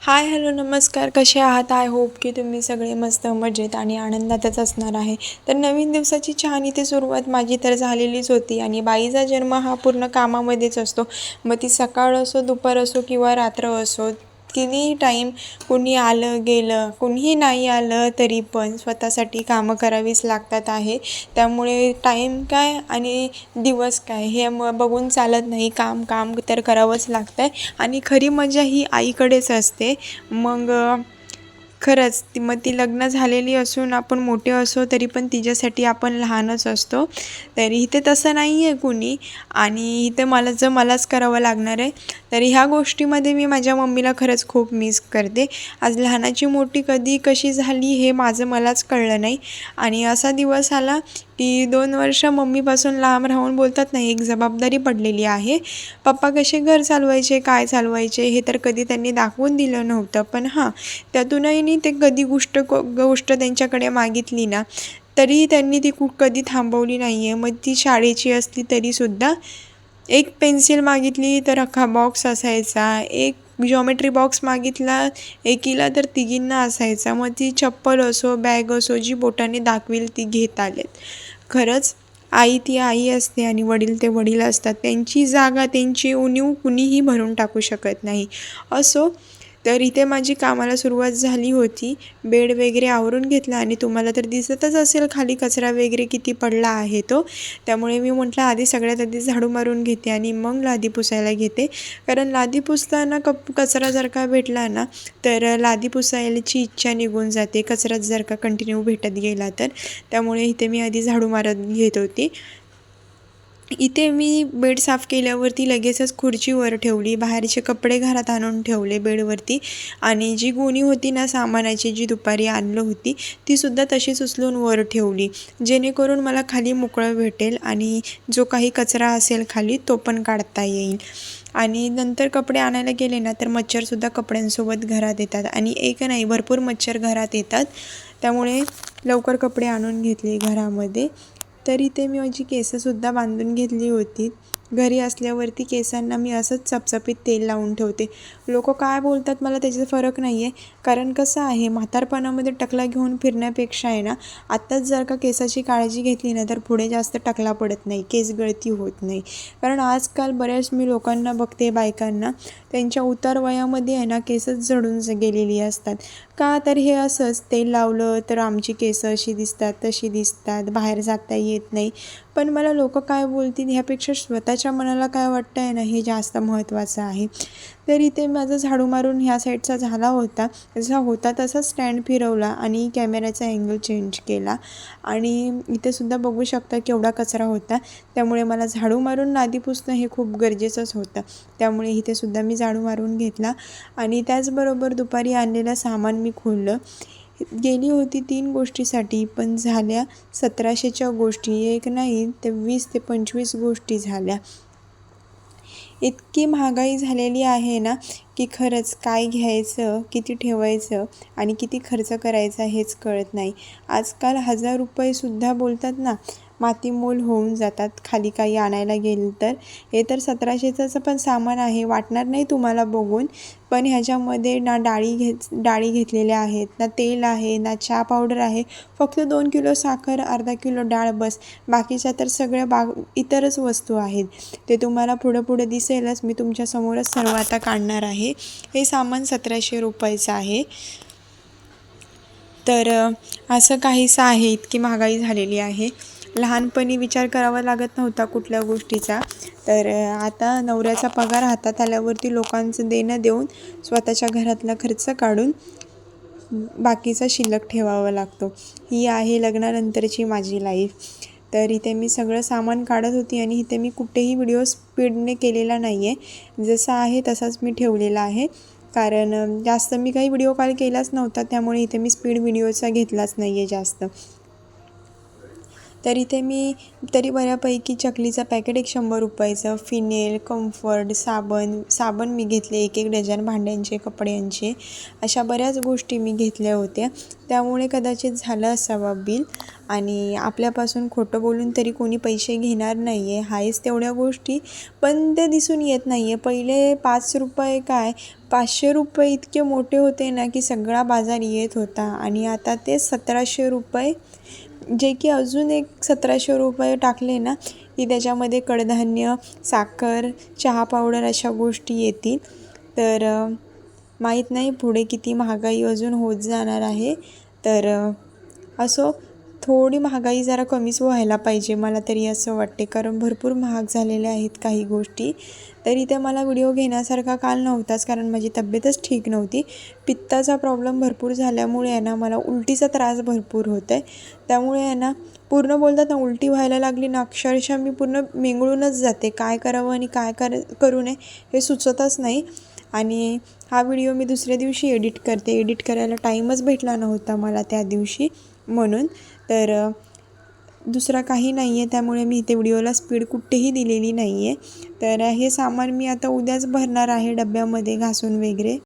Hi hello नमस्कार, कसे आहात? आय होप की तुम्ही सगळे मस्त मजेत आणि आनंदातच असणार आहे. तर नवीन दिवसाची छान इथे सुरुवात माझी तर झालेलीच होती आणि बाईचा जन्म हा पूर्ण कामामध्येच असतो. मग ती सकाळ असो, दुपार असो किंवा रात्र असो, तिन्ही टाईम कुणी आलं गेलं, कुणीही नाही आलं तरी पण स्वतःसाठी कामं करावीच लागतात आहे. त्यामुळे टाईम काय आणि दिवस काय हे बघून चालत नाही. काम काम तर करावंच लागतं आहे आणि खरी मजा ही आईकडेच असते. मग खरंच मग ती लग्न झालेली असून आपण मोठे असो तरी पण तिच्यासाठी आपण लहानच असतो. तरी इथे तसं नाही आहे कुणी आणि इथे मलाच करावं लागणार आहे. तरी ह्या गोष्टीमध्ये मी माझ्या मम्मीला खरंच खूप मिस करते. आज लहानाची मोठी कधी कशी झाली हे मलाच कळलं नाही आणि असा दिवस आला की 2 वर्ष मम्मीपासून लांब राहून बोलतात ना, एक जबाबदारी पडलेली आहे. पप्पा कसे घर चालवायचे, काय चालवायचे हे तर कधी त्यांनी दाखवून दिलं नव्हतं. पण हां, त्यातूनही ते कधी गोष्ट त्यांच्याकडे मागितली ना, तरीही त्यांनी ती कधी थांबवली नाही आहे. मग ती शाळेची असली तरीसुद्धा एक पेन्सिल मागितली तर अख्खा बॉक्स असायचा. एक जॉमेट्री बॉक्स मागितला एकीला तर तिघींना असायचा. मग ती चप्पल असो, बॅग असो, जी बोटाने दाखवेल ती घेत आलेत. खरंच आई ती आई असते आणि वडील ते वडील असतात. त्यांची जागा, त्यांची उणीव कुणीही भरून टाकू शकत नाही. असो, तर इथे माझी कामाला सुरुवात झाली होती. बेड वगैरे आवरून घेतला आणि तुम्हाला तर दिसतच असेल खाली कचरा वगैरे किती पडला आहे तो. त्यामुळे मी म्हटलं सगळ्यात आधी झाडू मारून घेते आणि मग लादी पुसायला घेते. कारण लादी पुसताना कचरा जर का भेटला ना, तर लादी पुसायची इच्छा निघून जाते, कचराच जर का कंटिन्यू भेटत गेला तर. त्यामुळे इथे मी आधी झाडू मारत घेत होती. इथे मी बेड साफ केल्यावरती लगेचच खुर्ची वर ठेवली, बाहेरचे कपडे घरात आणून ठेवले बेडवरती आणि जी गोणी होती ना सामानाची, जी दुपारी आणलं होती तीसुद्धा तशीच उचलून वर ठेवली, जेणेकरून मला खाली मोकळं भेटेल आणि जो काही कचरा असेल खाली तो पण काढता येईल. आणि नंतर कपडे आणायला गेले ना तर मच्छरसुद्धा कपड्यांसोबत घरात येतात आणि एक नाही भरपूर मच्छर घरात येतात. त्यामुळे लवकर कपडे आणून घेतले घरामध्ये. तर इथे मी माझी केसंसुद्धा बांधून घेतली होती. घरी असल्यावरती केसांना मी असंच चपचपीत तेल लावून ठेवते. लोक काय बोलतात मला त्याचा फरक नाही आहे. कारण कसं आहे, म्हातारपणामध्ये टकला घेऊन फिरण्यापेक्षा आहे ना, आत्ताच जर का केसाची काळजी घेतली ना तर पुढे जास्त टकला पडत नाही, केस गळती होत नाही. कारण आजकाल बऱ्याच मी लोकांना बघते, बायकांना त्यांच्या उतार वयामध्ये आहे ना केसच झडून गेलेली असतात. का तर हे असंच तेल लावलं तर आमची केसं अशी दिसतात, तशी दिसतात, बाहेर जाता येत नाही. पण मला लोक काय बोलतील ह्यापेक्षा स्वतःच्या मनाला काय वाटतं आहे ना, हे जास्त महत्त्वाचं आहे. तर इथे माझं झाडू मारून ह्या साईडचा झाला होता. जसा होता तसा स्टँड फिरवला आणि कॅमेऱ्याचा अँगल चेंज केला आणि इथेसुद्धा बघू शकता केवढा कचरा होता. त्यामुळे मला झाडू मारून लादी पुसणं हे खूप गरजेचंच होतं. त्यामुळे इथेसुद्धा मी झाडू मारून घेतला आणि त्याचबरोबर दुपारी आणलेलं सामान मी खोललं. गेली होती 3 गोष्टीसाठी, पण झाल्या 1700च्या गोष्टी. एक नाही तर 20 ते 25 गोष्टी झाल्या. इतकी महागाई झालेली आहे ना, की खरंच काय घ्यायचं, किती ठेवायचं आणि किती खर्च करायचा हेच कळत नाही. आजकाल ₹1000सुद्धा बोलतात ना, मातीमोल होऊन जातात खाली काही आणायला गेलं तर. हे तर 1700चं पण सामान आहे, वाटणार नाही तुम्हाला बघून. पण ह्याच्यामध्ये ना डाळी घेतलेल्या आहेत, ना तेल आहे, ना चहा पावडर आहे. फक्त 2 किलो साखर, अर्धा किलो डाळ बस. बाकीच्या तर सगळ्या इतरच वस्तू आहेत. ते तुम्हाला पुढं दिसेलच. मी तुमच्यासमोरच सर्व आता काढणार आहे. हे सामान ₹1700चं आहे. तर असं काहीसं आहे, इतकी महागाई झालेली आहे. लहानपणी विचार करावा लागत नव्हता कुठल्या गोष्टीचा. तर आता नवऱ्याचा पगार हातात आल्यावरती लोकांचं देणं देऊन स्वतःच्या घरातला खर्च काढून बाकीचा शिल्लक ठेवावा लागतो. ही आहे लग्नानंतरची माझी लाईफ. तर इथे मी सगळं सामान काढत होती आणि इथे मी कुठेही व्हिडिओ स्पीडने केलेला नाही आहे. जसा आहे तसाच मी ठेवलेला आहे. कारण जास्त मी काही व्हिडिओ कॉल केलाच नव्हता, त्यामुळे इथे मी स्पीड व्हिडिओचा घेतलाच नाही आहे जास्त. तर इथे मी तरी बऱ्यापैकी चकलीचं पॅकेट एक 100 रुपयाचं, फिनेल, कम्फर्ट, साबण मी घेतले 1 डझन भांड्यांचे, कपड्यांचे, अशा बऱ्याच गोष्टी मी घेतल्या होत्या. त्यामुळे कदाचित झालं असावं बिल. आणि आपल्यापासून खोटं बोलून तरी कोणी पैसे घेणार नाही आहे, आहेच तेवढ्या गोष्टी, पण ते दिसून येत नाही आहे. पहिले 5 रुपये काय 500 रुपये इतके मोठे होते ना की सगळा बाजार येत होता. आणि आता ते 1700 रुपये, जे की अजून एक 1700 रुपये टाकले ना की त्याच्यामध्ये कडधान्य, साखर, चहा पावडर अशा गोष्टी येतील. तर माहीत नाही पुढे किती महागाई अजून होत जाणार आहे. तर असो, थोडी महागाई जरा कमीच व्हायला पाहिजे, मला तरी असं वाटते, कारण भरपूर महाग झालेल्या आहेत काही गोष्टी. तरी त्या मला व्हिडिओ घेण्यासारखा काल नव्हताच, कारण माझी तब्येतच ठीक नव्हती. पित्ताचा प्रॉब्लेम भरपूर झाल्यामुळे आहे ना मला उलटीचा त्रास भरपूर होत आहे. त्यामुळे आहे ना पूर्ण बोलतात ना उलटी व्हायला लागली ना, अक्षरशः मी पूर्ण मिंगळूनच जाते. काय करावं आणि काय करू नये हे सुचतच नाही. आणि हा व्हिडिओ मी दुसऱ्या दिवशी एडिट करते. एडिट करायला टाईमच भेटला नव्हता मला त्या दिवशी म्हणून. तर दुसरा काही नाही आहे, त्यामुळे मी इथे व्हिडिओला स्पीड कुठेही दिलेली नाही आहे. तर हे सामान मी आता उद्याच भरणार आहे डब्यामध्ये घासून वगैरे.